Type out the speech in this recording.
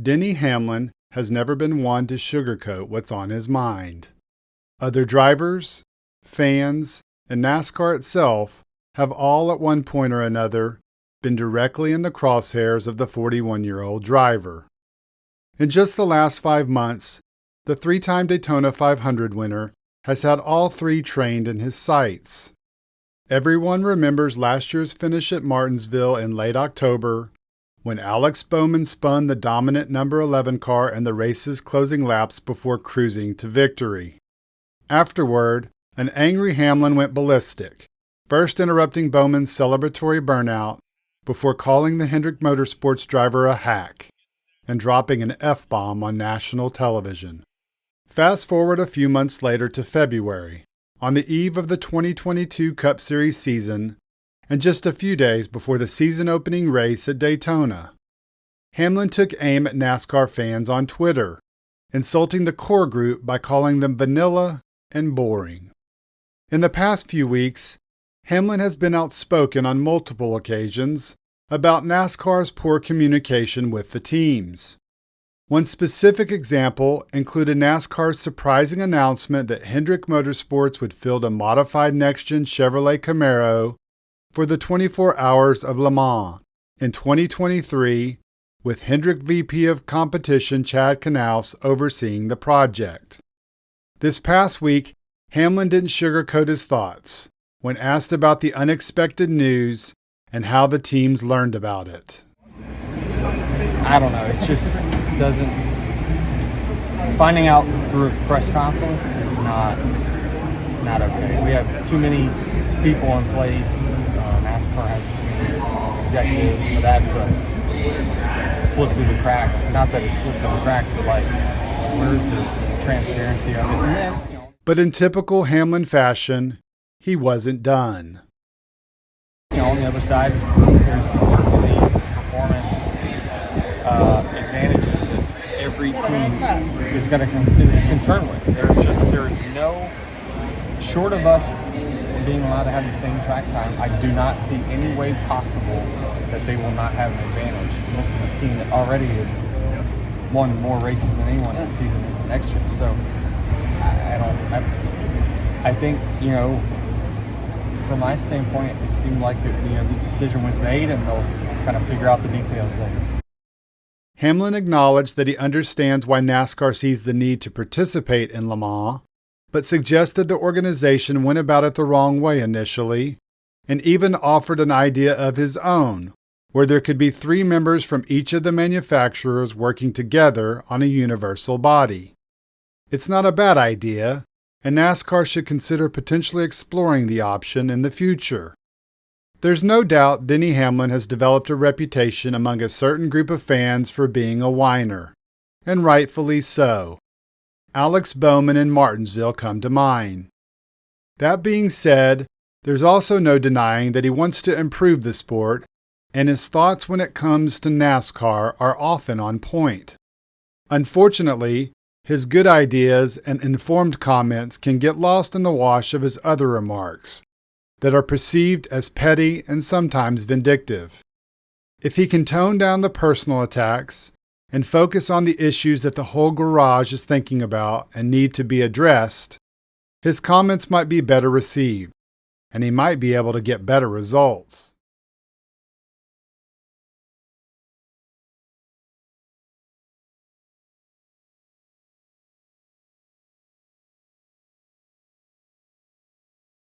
Denny Hamlin has never been one to sugarcoat what's on his mind. Other drivers, fans, and NASCAR itself have all at one point or another been directly in the crosshairs of the 41-year-old driver. In just the last 5 months, the three-time Daytona 500 winner has had all three trained in his sights. Everyone remembers last year's finish at Martinsville in late October, when Alex Bowman spun the dominant number 11 car in the race's closing laps before cruising to victory. Afterward, an angry Hamlin went ballistic, first interrupting Bowman's celebratory burnout before calling the Hendrick Motorsports driver a hack and dropping an F-bomb on national television. Fast forward a few months later to February, on the eve of the 2022 Cup Series season, and just a few days before the season-opening race at Daytona. Hamlin took aim at NASCAR fans on Twitter, insulting the core group by calling them vanilla and boring. In the past few weeks, Hamlin has been outspoken on multiple occasions about NASCAR's poor communication with the teams. One specific example included NASCAR's surprising announcement that Hendrick Motorsports would field a modified next-gen Chevrolet Camaro for the 24 Hours of Le Mans in 2023, with Hendrick VP of Competition Chad Knaus overseeing the project. This past week, Hamlin didn't sugarcoat his thoughts when asked about the unexpected news and how the teams learned about it. I don't know. It just doesn't. Finding out through a press conference is not okay. We have too many people in place. NASCAR has too many executives for that to slip through the cracks. Not that it slipped through the cracks, but like, where's the transparency of it? And then, But in typical Hamlin fashion, he wasn't done. On the other side, there's certainly these performance advantages that every team is concerned with. There's no, short of us being allowed to have the same track time, I do not see any way possible that they will not have an advantage. And this is a team that already has won more races than anyone this season into next year. So I think, from my standpoint, it seemed like the decision was made, and they'll kind of figure out the details later. Hamlin acknowledged that he understands why NASCAR sees the need to participate in Le Mans, but suggested the organization went about it the wrong way initially, and even offered an idea of his own, where there could be 3 members from each of the manufacturers working together on a universal body. It's not a bad idea, and NASCAR should consider potentially exploring the option in the future. There's no doubt Denny Hamlin has developed a reputation among a certain group of fans for being a whiner, and rightfully so. Alex Bowman and Martinsville come to mind. That being said, there's also no denying that he wants to improve the sport, and his thoughts when it comes to NASCAR are often on point. Unfortunately, his good ideas and informed comments can get lost in the wash of his other remarks that are perceived as petty and sometimes vindictive. If he can tone down the personal attacks and focus on the issues that the whole garage is thinking about and need to be addressed, his comments might be better received, and he might be able to get better results.